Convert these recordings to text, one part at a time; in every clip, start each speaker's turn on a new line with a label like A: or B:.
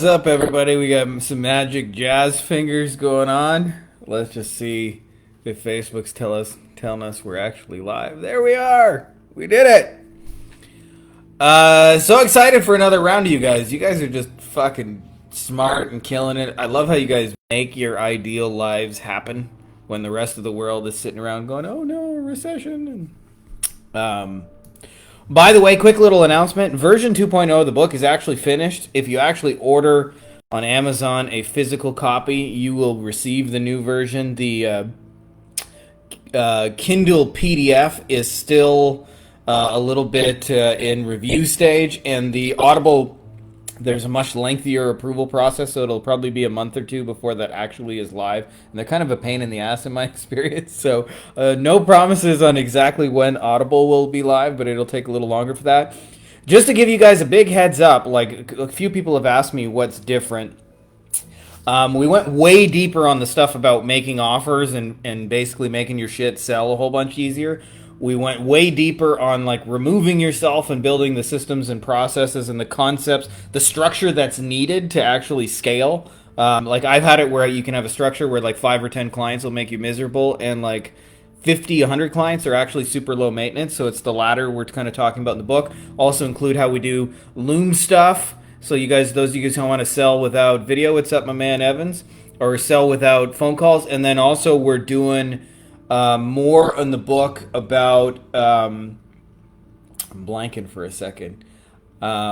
A: up, everybody? We got some magic jazz fingers going on. Let's just see if Facebook's telling us we're actually live. There we are. We did it. So excited for another round of you guys. You guys are just fucking smart and killing it. I love how you guys make your ideal lives happen when the rest of the world is sitting around going, "Oh no, a recession." By the way, quick little announcement. Version 2.0 of the book is actually finished. If you actually order on Amazon a physical copy, you will receive the new version. The Kindle PDF is still a little bit in review stage, and the Audible, there's a much lengthier approval process, so it'll probably be a month or two before that actually is live. And they're kind of a pain in the ass in my experience, so no promises on exactly when Audible will be live, but it'll take a little longer for that. Just to give you guys a big heads up, like a few people have asked me what's different. We went way deeper on the stuff about making offers and basically making your shit sell a whole bunch easier. We went way deeper on like removing yourself and building the systems and processes and the concepts, the structure that's needed to actually scale. Like I've had it where you can have a structure where like 5 or 10 clients will make you miserable, and like 50, 100 clients are actually super low maintenance. So it's the latter we're kind of talking about in the book. Also include how we do Loom stuff. So you guys, those of you guys who want to sell without video, what's up, my man Evans? Or sell without phone calls. And then also we're doing more in the book about I'm blanking for a second. I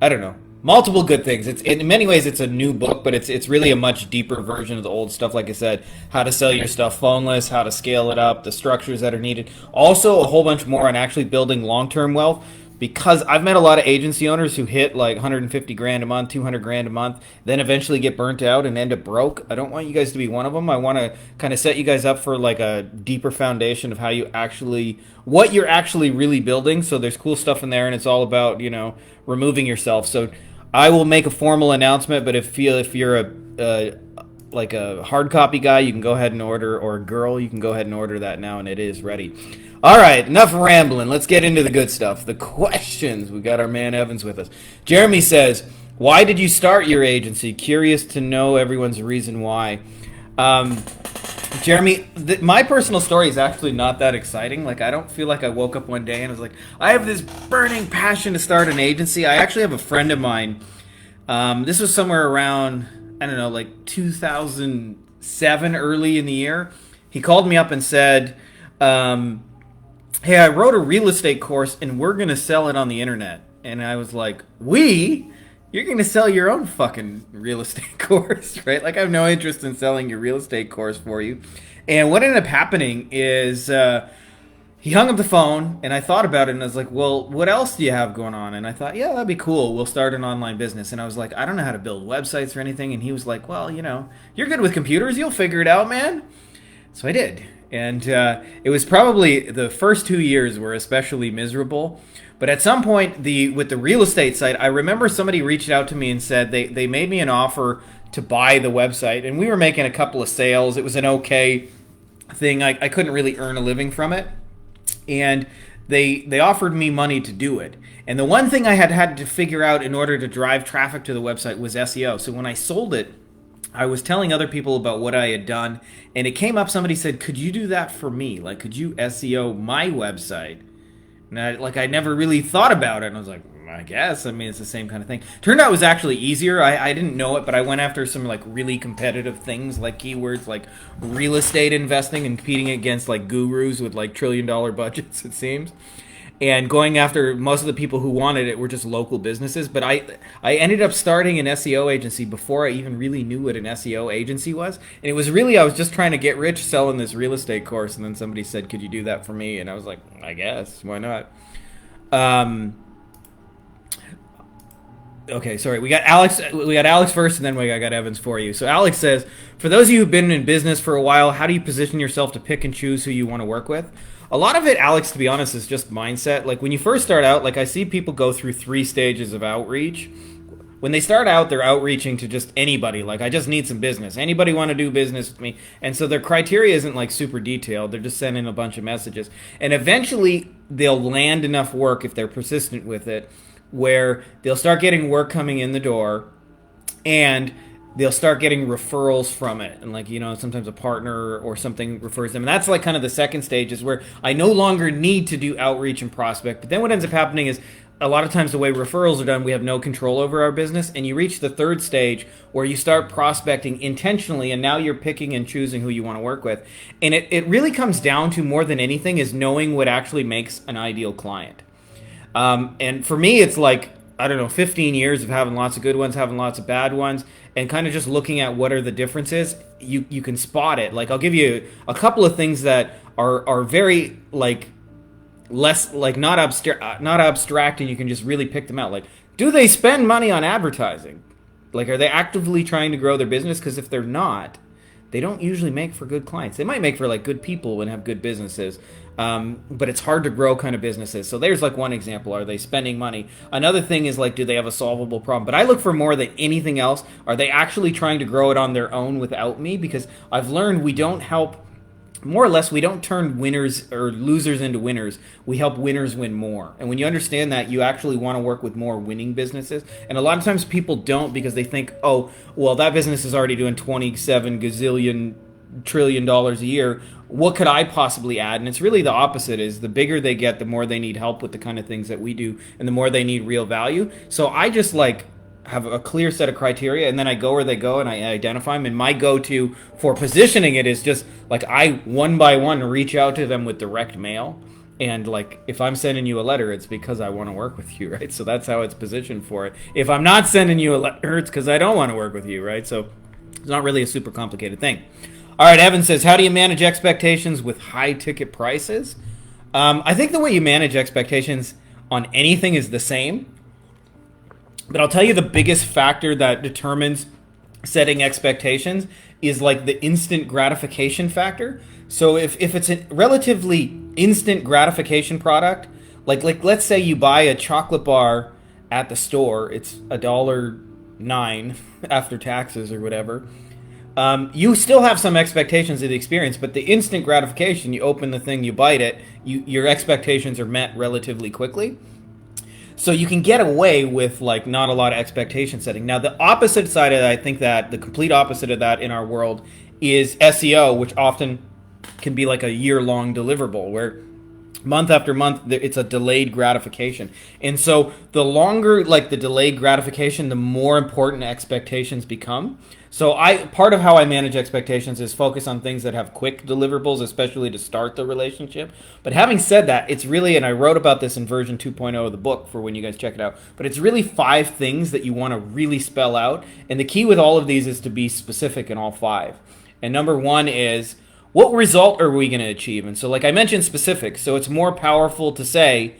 A: don't know. Multiple good things. It's in many ways it's a new book, but it's really a much deeper version of the old stuff. Like I said, how to sell your stuff phoneless, how to scale it up, the structures that are needed. Also a whole bunch more on actually building long-term wealth. Because I've met a lot of agency owners who hit like 150 grand a month, 200 grand a month, then eventually get burnt out and end up broke. I don't want you guys to be one of them. I want to kind of set you guys up for like a deeper foundation of how you actually, what you're actually really building. So there's cool stuff in there, and it's all about, you know, removing yourself. So I will make a formal announcement, but if you're like a hard copy guy, you can go ahead and order, or a girl, you can go ahead and order that now, and it is ready. All right, enough rambling. Let's get into the good stuff. The questions. We got our man Evans with us. Jeremy says, why did you start your agency? Curious to know everyone's reason why. Jeremy, my personal story is actually not that exciting. Like, I don't feel like I woke up one day and was like, I have this burning passion to start an agency. I actually have a friend of mine. This was somewhere around, I don't know, like 2007, early in the year. He called me up and said, hey, I wrote a real estate course and we're going to sell it on the internet. And I was like, you're going to sell your own fucking real estate course, right? Like, I have no interest in selling your real estate course for you. And what ended up happening is he hung up the phone, and I thought about it, and I was like, well, what else do you have going on? And I thought, yeah, that'd be cool. We'll start an online business. And I was like, I don't know how to build websites or anything. And he was like, well, you know, you're good with computers. You'll figure it out, man. So I did. And it was probably the first 2 years were especially miserable. But at some point, with the real estate site, I remember somebody reached out to me and said they made me an offer to buy the website. And we were making a couple of sales. It was an okay thing. I couldn't really earn a living from it. And they offered me money to do it. And the one thing I had to figure out in order to drive traffic to the website was SEO. So when I sold it, I was telling other people about what I had done, and it came up, somebody said, could you do that for me? Like, could you SEO my website? And I never really thought about it, and I was like, I guess. I mean, it's the same kind of thing. Turned out it was actually easier. I didn't know it, but I went after some like really competitive things, like keywords like real estate investing and competing against like gurus with like $1 trillion budgets, it seems. And going after most of the people who wanted it were just local businesses. But I ended up starting an SEO agency before I even really knew what an SEO agency was. And it was really, I was just trying to get rich selling this real estate course. And then somebody said, could you do that for me? And I was like, I guess, why not? Okay, sorry. We got Alex first, and then I got Evans for you. So Alex says, for those of you who've been in business for a while, how do you position yourself to pick and choose who you want to work with? A lot of it, Alex, to be honest, is just mindset. Like, when you first start out, like, I see people go through 3 stages of outreach. When they start out, they're outreaching to just anybody. Like, I just need some business. Anybody want to do business with me? And so their criteria isn't, like, super detailed. They're just sending a bunch of messages. And eventually, they'll land enough work if they're persistent with it, where they'll start getting work coming in the door, and they'll start getting referrals from it, and like, sometimes a partner or something refers them, and that's like kind of the second stage, is where I no longer need to do outreach and prospect. But then what ends up happening is, a lot of times the way referrals are done, we have no control over our business, and you reach the third stage where you start prospecting intentionally, and now you're picking and choosing who you want to work with. And it really comes down to, more than anything, is knowing what actually makes an ideal client. And for me, it's like, I don't know, 15 years of having lots of good ones, having lots of bad ones, and kind of just looking at what are the differences. You can spot it. Like, I'll give you a couple of things that are very, like, less, like, not abstract, and you can just really pick them out. Like, do they spend money on advertising? Like, are they actively trying to grow their business? Because if they're not, they don't usually make for good clients. They might make for like good people and have good businesses, but it's hard to grow kind of businesses. So there's like one example. Are they spending money? Another thing is, like, do they have a solvable problem? But I look for, more than anything else, are they actually trying to grow it on their own without me? Because I've learned we don't help, more or less, we don't turn winners or losers into winners. We help winners win more. And when you understand that, you actually want to work with more winning businesses. And a lot of times people don't, because they think, oh, well, that business is already doing 27 gazillion trillion dollars a year. What could I possibly add? And it's really the opposite. Is the bigger they get, the more they need help with the kind of things that we do, and the more they need real value. So I just like have a clear set of criteria, and then I go where they go and I identify them. And my go-to for positioning it is just like, I one by one reach out to them with direct mail. And like, if I'm sending you a letter, it's because I want to work with you, right? So that's how it's positioned for it. If I'm not sending you a letter, it's because I don't want to work with you, right? So it's not really a super complicated thing. All right, Evan says, how do you manage expectations with high ticket prices? I think the way you manage expectations on anything is the same. But I'll tell you, the biggest factor that determines setting expectations is like the instant gratification factor. So if it's a relatively instant gratification product, like let's say you buy a chocolate bar at the store, it's $1.09 after taxes or whatever. You still have some expectations of the experience, but the instant gratification, you open the thing, you bite it, your expectations are met relatively quickly. So you can get away with like not a lot of expectation setting. Now the opposite side of that, I think that the complete opposite of that in our world is SEO, which often can be like a year-long deliverable, where month after month it's a delayed gratification. And so the longer like the delayed gratification, the more important expectations become. So part of how I manage expectations is focus on things that have quick deliverables, especially to start the relationship. But having said that, it's really, and I wrote about this in version 2.0 of the book for when you guys check it out, but it's really 5 things that you want to really spell out. And the key with all of these is to be specific in all 5. And number 1 is, what result are we going to achieve? And so like I mentioned, specific. So it's more powerful to say,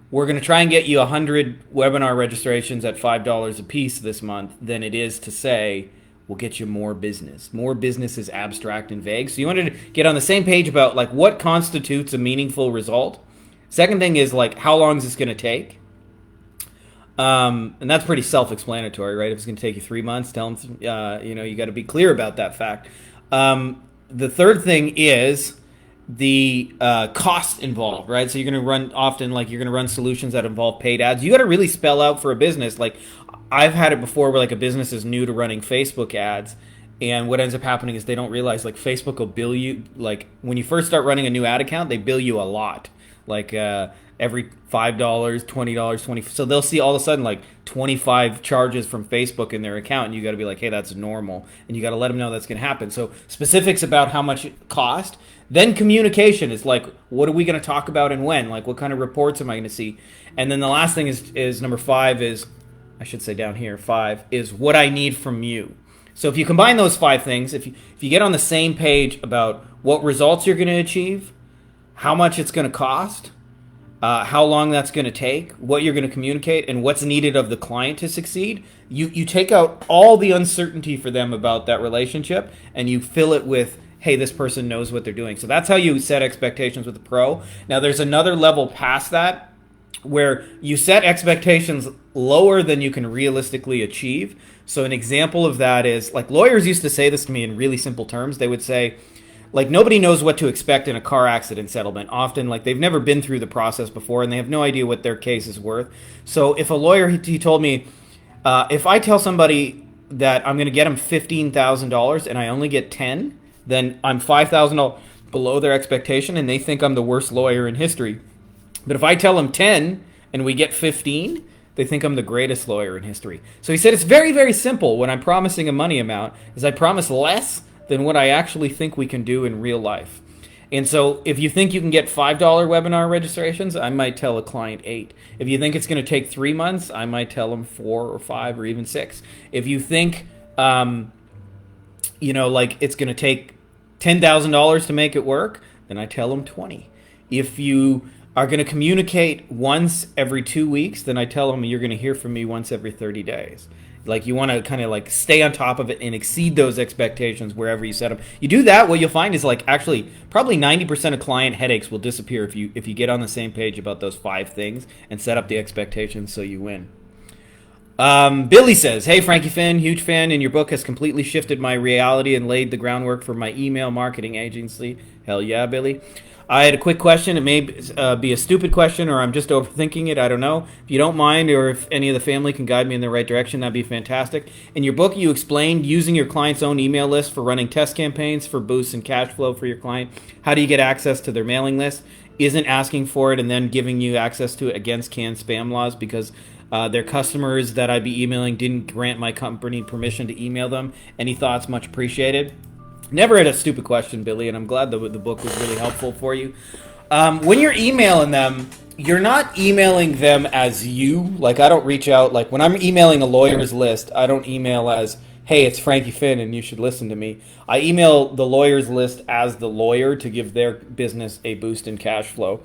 A: we're going to try and get you 100 webinar registrations at $5 a piece this month, than it is to say, we'll get you more business. More business is abstract and vague. So you wanted to get on the same page about like what constitutes a meaningful result. Second thing is like, how long is this going to take? And that's pretty self-explanatory, right? If it's going to take you 3 months, tell them, you got to be clear about that fact. The third thing is the cost involved, right? So you're going to run solutions that involve paid ads. You got to really spell out for a business. Like, I've had it before where like a business is new to running Facebook ads, and what ends up happening is they don't realize like Facebook will bill you, like when you first start running a new ad account, they bill you a lot, like every $5, $20, $20. So they'll see all of a sudden like 25 charges from Facebook in their account, and you got to be like, hey, that's normal, and you got to let them know that's going to happen. So specifics about how much it cost. Then communication is like, what are we going to talk about and when? Like, what kind of reports am I going to see? And then the last thing is number 5 is, I should say down here, 5 is what I need from you. So if you combine those 5 things, if you get on the same page about what results you're going to achieve, how much it's going to cost, how long that's going to take, what you're going to communicate, and what's needed of the client to succeed, you take out all the uncertainty for them about that relationship, and you fill it with, hey, this person knows what they're doing. So that's how you set expectations with a pro. Now there's another level past that, where you set expectations lower than you can realistically achieve. So an example of that is, like, lawyers used to say this to me in really simple terms. They would say, like, nobody knows what to expect in a car accident settlement. Often, like, they've never been through the process before, and they have no idea what their case is worth. So if a lawyer, he told me, if I tell somebody that I'm going to get them $15,000 and I only get 10, then I'm $5,000 below their expectation and they think I'm the worst lawyer in history. But if I tell them 10 and we get 15, they think I'm the greatest lawyer in history. So he said it's very, very simple when I'm promising a money amount is I promise less than what I actually think we can do in real life. And so if you think you can get $5 webinar registrations, I might tell a client 8. If you think it's going to take 3 months, I might tell them 4 or 5 or even 6. If you think, like it's going to take $10,000 to make it work, then I tell them 20. If you are going to communicate once every 2 weeks, then I tell them you're going to hear from me once every 30 days. Like you want to kind of like stay on top of it and exceed those expectations wherever you set them. You do that, what you'll find is like actually probably 90% of client headaches will disappear if you get on the same page about those 5 things and set up the expectations so you win. Billy says, hey, Frankie Finn, huge fan, and your book has completely shifted my reality and laid the groundwork for my email marketing agency. Hell yeah, Billy. I had a quick question. It may be a stupid question or I'm just overthinking it. I don't know. If you don't mind or if any of the family can guide me in the right direction, that'd be fantastic. In your book, you explained using your client's own email list for running test campaigns for boosts and cash flow for your client. How do you get access to their mailing list? Isn't asking for it and then giving you access to it against canned spam laws because their customers that I'd be emailing didn't grant my company permission to email them. Any thoughts? Much appreciated. Never had a stupid question, Billy, and I'm glad the book was really helpful for you. When you're emailing them, you're not emailing them as you. Like, I don't reach out. Like, when I'm emailing a lawyer's list, I don't email as, hey, it's Frankie Finn, and you should listen to me. I email the lawyer's list as the lawyer to give their business a boost in cash flow.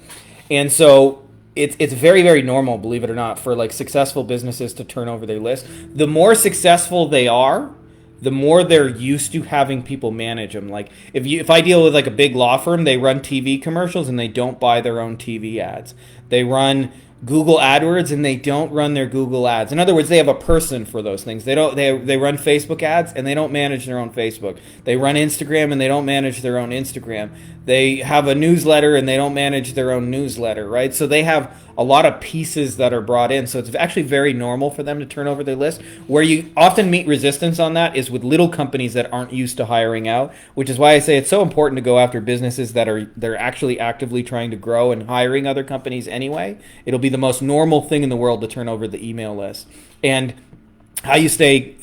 A: And so it's very, very normal, believe it or not, for, like, successful businesses to turn over their list. The more successful they are, the more they're used to having people manage them. Like if I deal with like a big law firm, they run TV commercials and they don't buy their own TV ads. They run Google AdWords and they don't run their Google ads. In other words, they have a person for those things. They run Facebook ads and they don't manage their own Facebook. They run Instagram and they don't manage their own Instagram. They have a newsletter and they don't manage their own newsletter, right? So they have a lot of pieces that are brought in. So it's actually very normal for them to turn over their list. Where you often meet resistance on that is with little companies that aren't used to hiring out, which is why I say it's so important to go after businesses that they're actually actively trying to grow and hiring other companies anyway. It'll be the most normal thing in the world to turn over the email list. And how you stay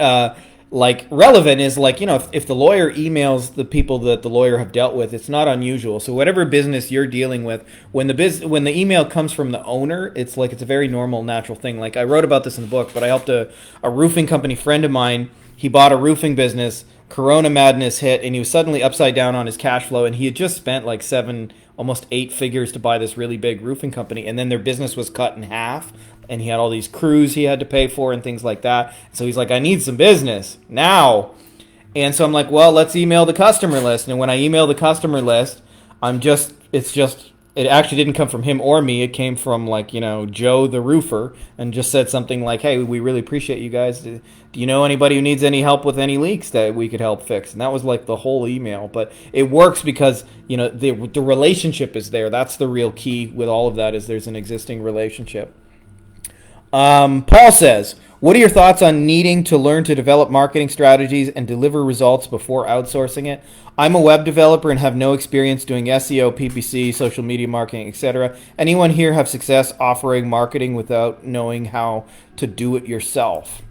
A: relevant is if the lawyer emails the people that the lawyer have dealt with, it's not unusual. So whatever business you're dealing with, when the email comes from the owner, it's a very normal, natural thing. Like I wrote about this in the book, but I helped a roofing company friend of mine. He bought a roofing business. Corona madness hit, and he was suddenly upside down on his cash flow. And he had just spent like 7, almost 8 figures to buy this really big roofing company, and then their business was cut in half. And he had all these crews he had to pay for and things like that. So he's like, I need some business now. And so I'm like, well, let's email the customer list. And when I email the customer list, it actually didn't come from him or me. It came from Joe the roofer, and just said something like, hey, we really appreciate you guys. Do you know anybody who needs any help with any leaks that we could help fix? And that was like the whole email. But it works because, the relationship is there. That's the real key with all of that, is there's an existing relationship. Paul says, what are your thoughts on needing to learn to develop marketing strategies and deliver results before outsourcing it? I'm a web developer and have no experience doing SEO, PPC, social media marketing, etc. Anyone here have success offering marketing without knowing how to do it yourself?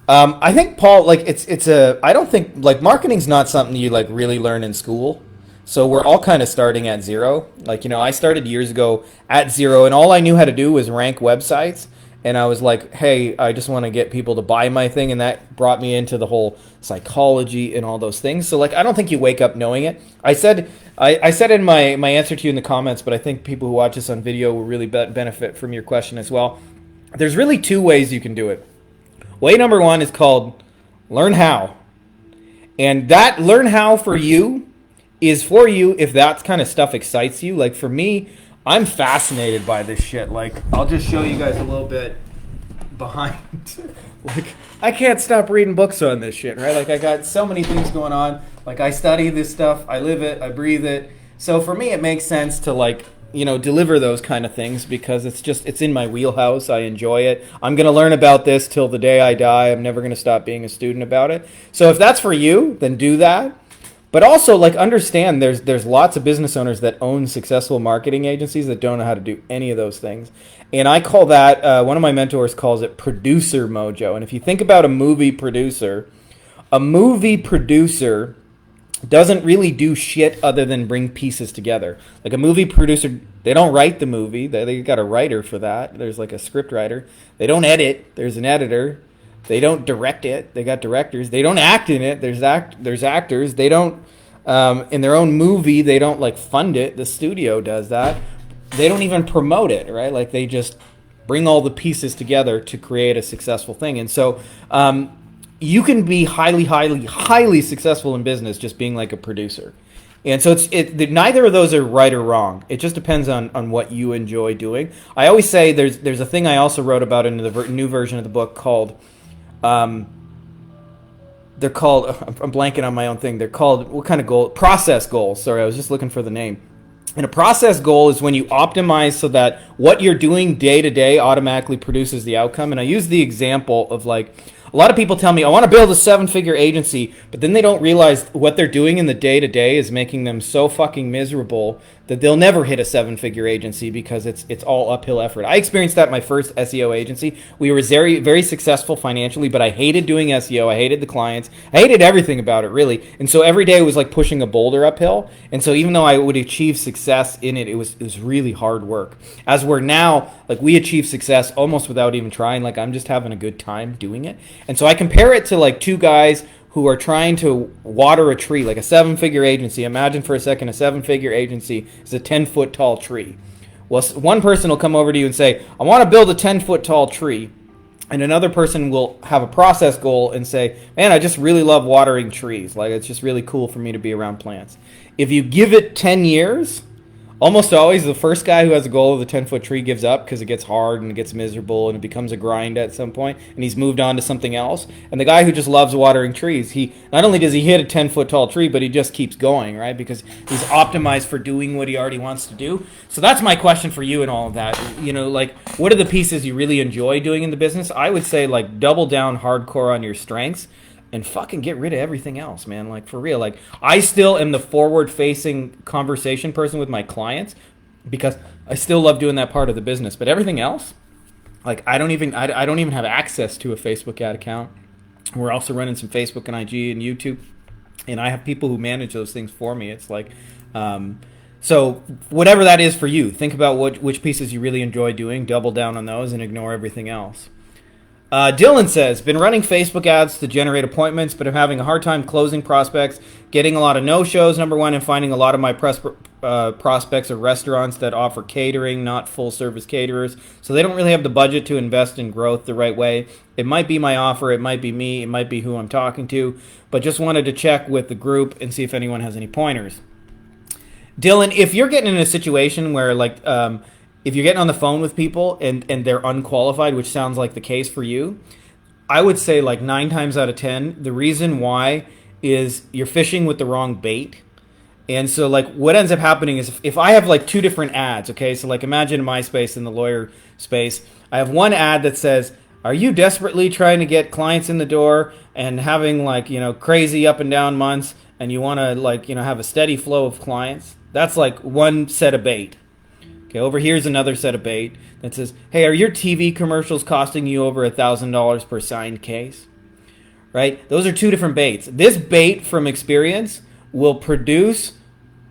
A: I think, Paul, I don't think marketing's not something you really learn in school. So we're all kind of starting at zero. I started years ago at zero, and all I knew how to do was rank websites. And I was like, hey, I just want to get people to buy my thing. And that brought me into the whole psychology and all those things. So I don't think you wake up knowing it. I said in my answer to you in the comments, but I think people who watch this on video will really benefit from your question as well. There's really 2 ways you can do it. Way number 1 is called learn how. And that learn how for you is for you if that kind of stuff excites you. For me, I'm fascinated by this shit. I'll just show you guys a little bit behind. I can't stop reading books on this shit, right? I got so many things going on. I study this stuff, I live it, I breathe it. So for me, it makes sense to deliver those kind of things because it's in my wheelhouse. I enjoy it. I'm going to learn about this till the day I die. I'm never going to stop being a student about it. So if that's for you, then do that. But also, like, understand there's lots of business owners that own successful marketing agencies that don't know how to do any of those things. And I call that, one of my mentors calls it producer mojo. And if you think about a movie producer doesn't really do shit other than bring pieces together. Like a movie producer, they don't write the movie. They got a writer for that. There's like a script writer. They don't edit. There's an editor. They don't direct it. They got directors. They don't act in it. There's actors. They don't, in their own movie, they don't like fund it. The studio does that. They don't even promote it, right? Like they just bring all the pieces together to create a successful thing. And so, you can be highly, highly, highly successful in business just being like a producer. And so neither of those are right or wrong. It just depends on what you enjoy doing. I always say there's a thing I also wrote about in the new version of the book called, I'm blanking on my own thing. They're called, what kind of goal? Process goals. Sorry, I was just looking for the name. And a process goal is when you optimize so that what you're doing day to day automatically produces the outcome. And I use the example of like, a lot of people tell me, I want to build a 7-figure agency, but then they don't realize what they're doing in the day-to-day is making them so fucking miserable that they'll never hit a 7-figure agency because it's all uphill effort. I experienced that in my first SEO agency. We were very, very successful financially, but I hated doing SEO. I hated the clients. I hated everything about it, really. And so every day it was like pushing a boulder uphill. And so even though I would achieve success in it, it was really hard work. As we're now, like we achieve success almost without even trying. Like I'm just having a good time doing it. And so I compare it to like two guys who are trying to water a tree, like a 7-figure agency. Imagine for a second a 7-figure agency is a 10-foot tall tree. Well, one person will come over to you and say, I want to build a 10-foot tall tree. And another person will have a process goal and say, man, I just really love watering trees. Like, it's just really cool for me to be around plants. If you give it 10 years, almost always the first guy who has a goal of the 10-foot tree gives up because it gets hard and it gets miserable and it becomes a grind at some point and he's moved on to something else. And the guy who just loves watering trees, he not only does he hit a 10-foot tall tree, but he just keeps going, right? Because he's optimized for doing what he already wants to do. So that's my question for you and all of that. Like, what are the pieces you really enjoy doing in the business? I would say, like, double down hardcore on your strengths and fucking get rid of everything else, man. Like, for real. Like, I still am the forward-facing conversation person with my clients because I still love doing that part of the business. But everything else, like, I don't even have access to a Facebook ad account. We're also running some Facebook and IG and YouTube, and I have people who manage those things for me. It's like, so whatever that is for you, think about which pieces you really enjoy doing, double down on those, and ignore everything else. Dylan says, been running Facebook ads to generate appointments, but I'm having a hard time closing prospects, getting a lot of no-shows, number one, and finding a lot of my prospects are restaurants that offer catering, not full-service caterers, so they don't really have the budget to invest in growth the right way. It might be my offer, it might be me, it might be who I'm talking to, but just wanted to check with the group and see if anyone has any pointers. Dylan, if you're getting in a situation where, like, if you're getting on the phone with people and they're unqualified, which sounds like the case for you, I would say like 9 times out of 10, the reason why is you're fishing with the wrong bait. And so like what ends up happening is if I have like 2 different ads, okay, so like imagine my space and the lawyer space, I have one ad that says, are you desperately trying to get clients in the door and having like, crazy up and down months and you want to like, have a steady flow of clients? That's like one set of bait. Okay, over here's another set of bait that says, hey, are your TV commercials costing you over $1,000 per signed case? Right? Those are 2 different baits. This bait from experience will produce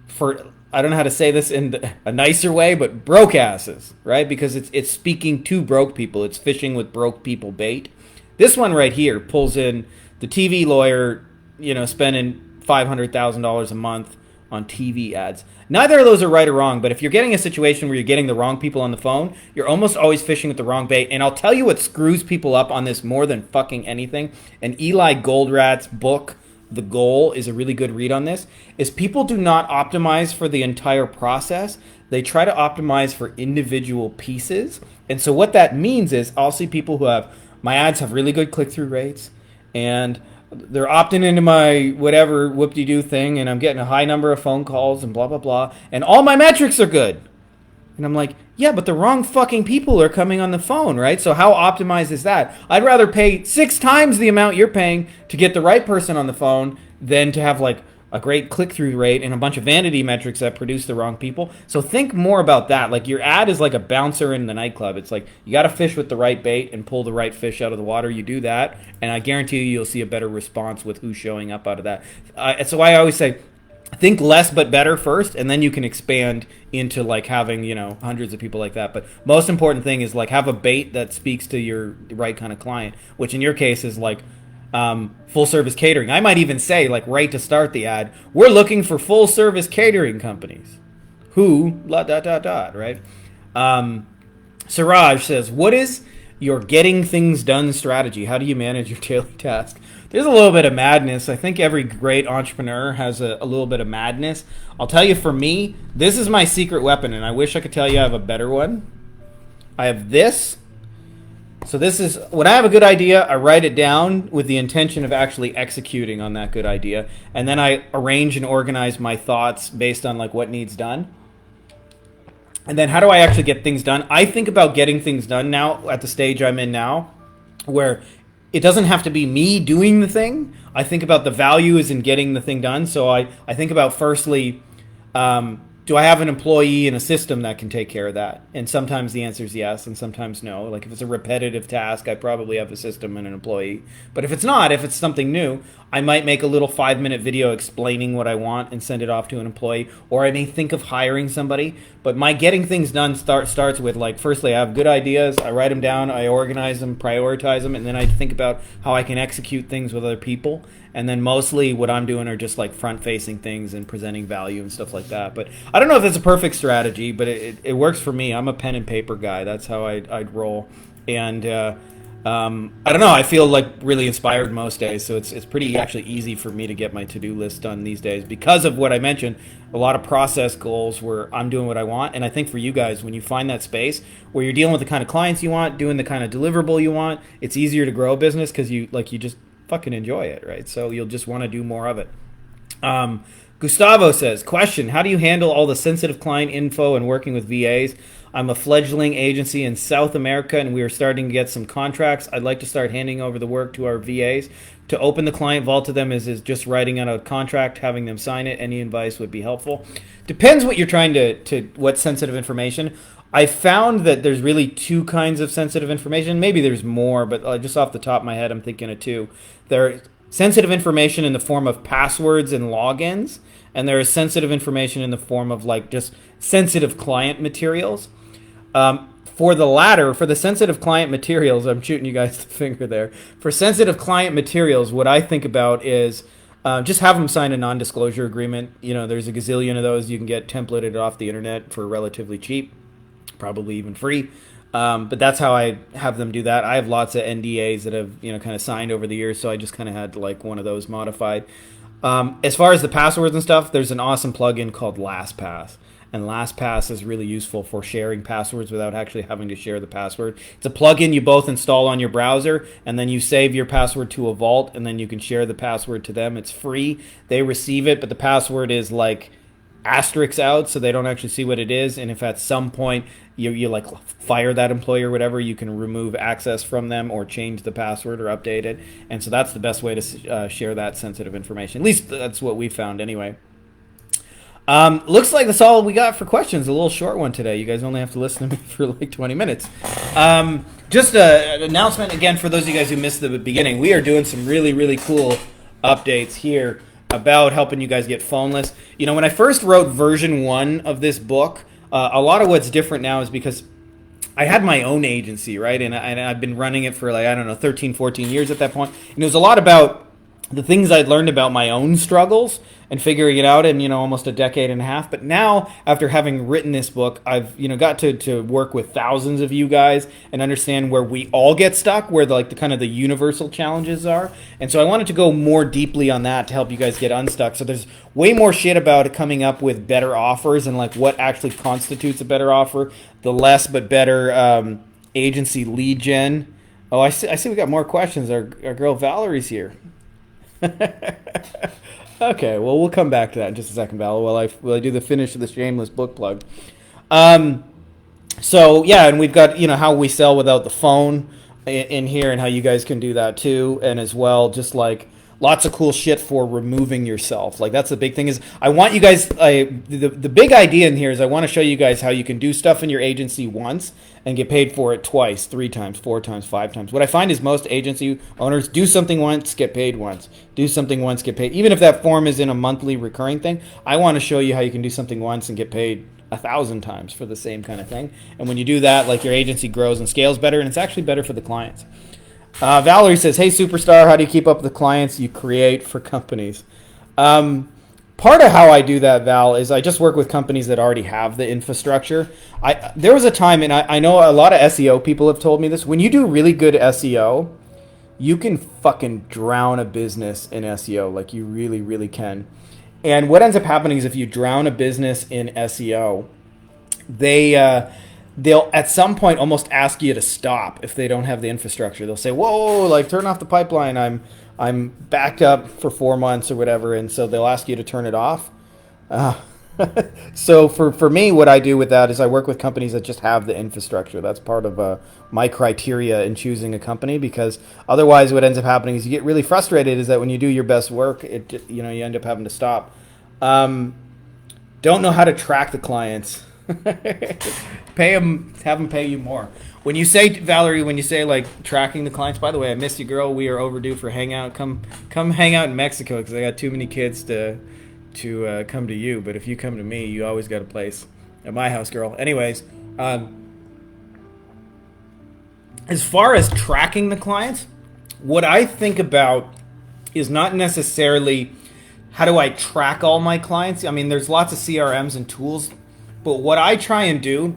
A: for, I don't know how to say this in a nicer way, but broke asses, right? Because it's speaking to broke people. It's fishing with broke people bait. This one right here pulls in the TV lawyer, spending $500,000 a month on TV ads. Neither of those are right or wrong, but if you're getting a situation where you're getting the wrong people on the phone, you're almost always fishing with the wrong bait. And I'll tell you what screws people up on this more than fucking anything, and Eli Goldratt's book, The Goal, is a really good read on this, is people do not optimize for the entire process. They try to optimize for individual pieces. And so what that means is I'll see people who have, my ads have really good click-through rates, and they're opting into my whatever whoop-de-doo thing, and I'm getting a high number of phone calls and blah, blah, blah. And all my metrics are good. And I'm like, yeah, but the wrong fucking people are coming on the phone, right? So how optimized is that? I'd rather pay 6 times the amount you're paying to get the right person on the phone than to have like a great click-through rate and a bunch of vanity metrics that produce the wrong people. So think more about that. Like your ad is like a bouncer in the nightclub. It's like you got to fish with the right bait and pull the right fish out of the water. You do that, and I guarantee you'll see a better response with who's showing up out of that. So I always say, think less but better first, and then you can expand into like having, you know, hundreds of people like that. But most important thing is like have a bait that speaks to your right kind of client, which in your case is like full service catering. I might even say, like, right to start the ad, we're looking for full service catering companies who right. Siraj says, what is your getting things done strategy? How do you manage your daily task? There's a little bit of madness. I think every great entrepreneur has a little bit of madness. I'll tell you, for me, this is my secret weapon, and I wish I could tell you I have a better one. I have this. So this is, when I have a good idea, I write it down with the intention of actually executing on that good idea. And then I arrange and organize my thoughts based on like what needs done. And then how do I actually get things done? I think about getting things done now at the stage I'm in now, where it doesn't have to be me doing the thing. I think about the value is in getting the thing done. So I think about, firstly, do I have an employee in a system that can take care of that? And sometimes the answer is yes, and sometimes no. Like if it's a repetitive task, I probably have a system and an employee. But if it's not, if it's something new, I might make a little 5-minute video explaining what I want and send it off to an employee. Or I may think of hiring somebody. But my getting things done starts with, like, firstly, I have good ideas. I write them down. I organize them, prioritize them. And then I think about how I can execute things with other people. And then mostly what I'm doing are just like front-facing things and presenting value and stuff like that. But I don't know if it's a perfect strategy, but it works for me. I'm a pen and paper guy. That's how I'd roll. And I don't know. I feel like really inspired most days. So it's pretty actually easy for me to get my to-do list done these days because of what I mentioned. A lot of process goals where I'm doing what I want. And I think for you guys, when you find that space where you're dealing with the kind of clients you want, doing the kind of deliverable you want, it's easier to grow a business because you just fucking enjoy it, right? So you'll just want to do more of it. Gustavo says, question, how do you handle all the sensitive client info and working with VAs? I'm a fledgling agency in South America and we are starting to get some contracts. I'd like to start handing over the work to our VAs. To open the client vault to them is just writing out a contract, having them sign it. Any advice would be helpful. Depends what you're trying to what sensitive information. I found that there's really 2 kinds of sensitive information. Maybe there's more, but just off the top of my head, I'm thinking of 2. There's sensitive information in the form of passwords and logins, and there is sensitive information in the form of like just sensitive client materials. For the latter, for the sensitive client materials, I'm shooting you guys the finger there. For sensitive client materials, what I think about is just have them sign a non-disclosure agreement. You know, there's a gazillion of those you can get templated off the internet for relatively cheap. Probably even free, but that's how I have them do that. I have lots of NDAs that have kind of signed over the years, so I just kind of had like one of those modified. As far as the passwords and stuff, there's an awesome plugin called LastPass, and LastPass is really useful for sharing passwords without actually having to share the password. It's a plugin you both install on your browser, and then you save your password to a vault, and then you can share the password to them. It's free. They receive it, but the password is like asterisks out, so they don't actually see what it is. And if at some point you like fire that employee or whatever, you can remove access from them or change the password or update it. And so that's the best way to share that sensitive information. At least that's what we found anyway. Looks like that's all we got for questions. A little short one today. You guys only have to listen to me for like 20 minutes. Just an announcement again for those of you guys who missed the beginning. We are doing some really, really cool updates here about helping you guys get phoneless. You know, when I first wrote version 1 of this book, a lot of what's different now is because I had my own agency, right? And I've been running it for 13, 14 years at that point. And it was a lot about the things I'd learned about my own struggles and figuring it out in, almost a decade and a half. But now, after having written this book, I've, got to work with thousands of you guys and understand where we all get stuck, where the kind of the universal challenges are. And so I wanted to go more deeply on that to help you guys get unstuck. So there's way more shit about coming up with better offers and like what actually constitutes a better offer, the less but better agency lead gen. Oh, I see we got more questions. Our girl Valerie's here. Okay, well, we'll come back to that in just a second, Val, while I do the finish of the shameless book plug. So yeah, and we've got how we sell without the phone in here, and how you guys can do that too, and as well, just like lots of cool shit for removing yourself. Like that's the big thing is I want you guys. The big idea in here is I want to show you guys how you can do stuff in your agency once and get paid for it twice, 3 times, 4 times, 5 times. What I find is most agency owners do something once, get paid once. Do something once, get paid. Even if that form is in a monthly recurring thing, I want to show you how you can do something once and get paid 1,000 times for the same kind of thing. And when you do that, like your agency grows and scales better, and it's actually better for the clients. Valerie says, "Hey superstar, how do you keep up with the clients you create for companies?" Part of how I do that, Val, is I just work with companies that already have the infrastructure. There was a time, and I know a lot of SEO people have told me this. When you do really good SEO, you can fucking drown a business in SEO, like you really, really can. And what ends up happening is if you drown a business in SEO, they'll at some point almost ask you to stop if they don't have the infrastructure. They'll say, "Whoa, like turn off the pipeline. I'm backed up for 4 months or whatever," and so they'll ask you to turn it off. Uh, so for me, what I do with that is I work with companies that just have the infrastructure. That's part of my criteria in choosing a company, because otherwise what ends up happening is you get really frustrated is that when you do your best work, you end up having to stop. Don't know how to track the clients. Pay them, have them pay you more. When you say, Valerie, when you say like tracking the clients, by the way, I miss you, girl. We are overdue for hangout. Come hang out in Mexico because I got too many kids to come to you. But if you come to me, you always got a place at my house, girl. Anyways, as far as tracking the clients, what I think about is not necessarily how do I track all my clients. I mean, there's lots of CRMs and tools, but what I try and do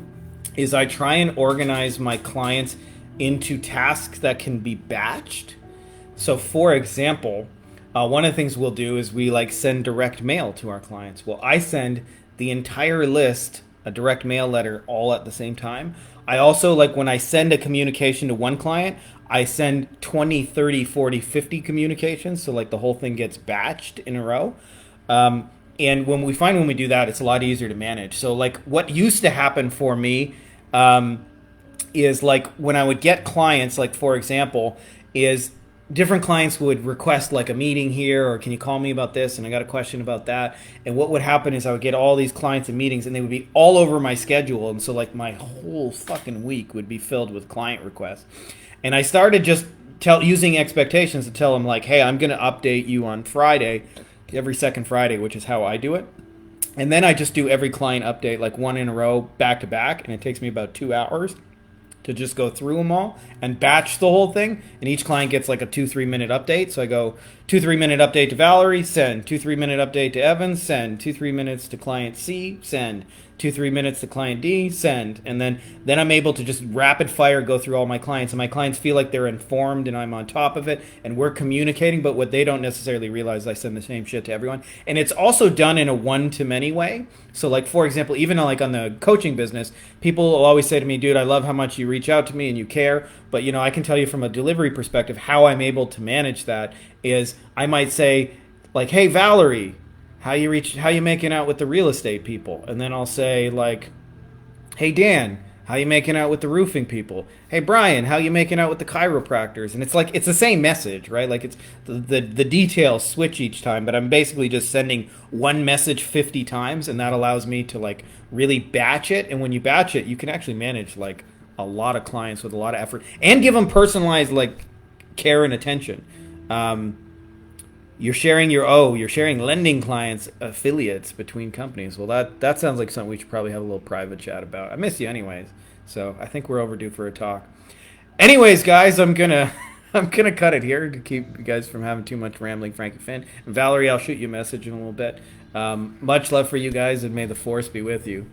A: is I try and organize my clients into tasks that can be batched. So for example, one of the things we'll do is we like send direct mail to our clients. Well, I send the entire list, a direct mail letter, all at the same time. I also, like when I send a communication to one client, I send 20, 30, 40, 50 communications. So like the whole thing gets batched in a row. And when we do that, it's a lot easier to manage. So like what used to happen for me is like when I would get clients, like for example, is different clients would request like a meeting here, or can you call me about this? And I got a question about that. And what would happen is I would get all these clients and meetings, and they would be all over my schedule. And so like my whole fucking week would be filled with client requests. And I started just using expectations to tell them like, hey, I'm going to update you on Friday, every second Friday, which is how I do it. And then I just do every client update, like one in a row, back to back. And it takes me about 2 hours to just go through them all and batch the whole thing. And each client gets like a 2-3 minute update. So I go 2-3 minute update to Valerie, send. 2-3 minute update to Evan, send. 2-3 minutes to client C, send. 2-3 minutes to client D, send. And then I'm able to just rapid fire go through all my clients. And my clients feel like they're informed and I'm on top of it. And we're communicating. But what they don't necessarily realize is I send the same shit to everyone. And it's also done in a one-to-many way. So like, for example, even like on the coaching business, people will always say to me, dude, I love how much you reach out to me and you care. But, I can tell you from a delivery perspective, how I'm able to manage that is I might say like, hey, Valerie, how you making out with the real estate people? And then I'll say like, hey, Dan, how you making out with the roofing people? Hey, Brian, how you making out with the chiropractors? And it's like, it's the same message, right? Like it's the details switch each time, but I'm basically just sending one message 50 times, and that allows me to like really batch it. And when you batch it, you can actually manage like a lot of clients with a lot of effort and give them personalized like care and attention. You're sharing lending clients affiliates between companies. Well, that sounds like something we should probably have a little private chat about. I miss you anyways, so I think we're overdue for a talk. Anyways, guys, I'm gonna cut it here to keep you guys from having too much rambling, Frankie Finn. And Valerie, I'll shoot you a message in a little bit. Much love for you guys, and may the force be with you.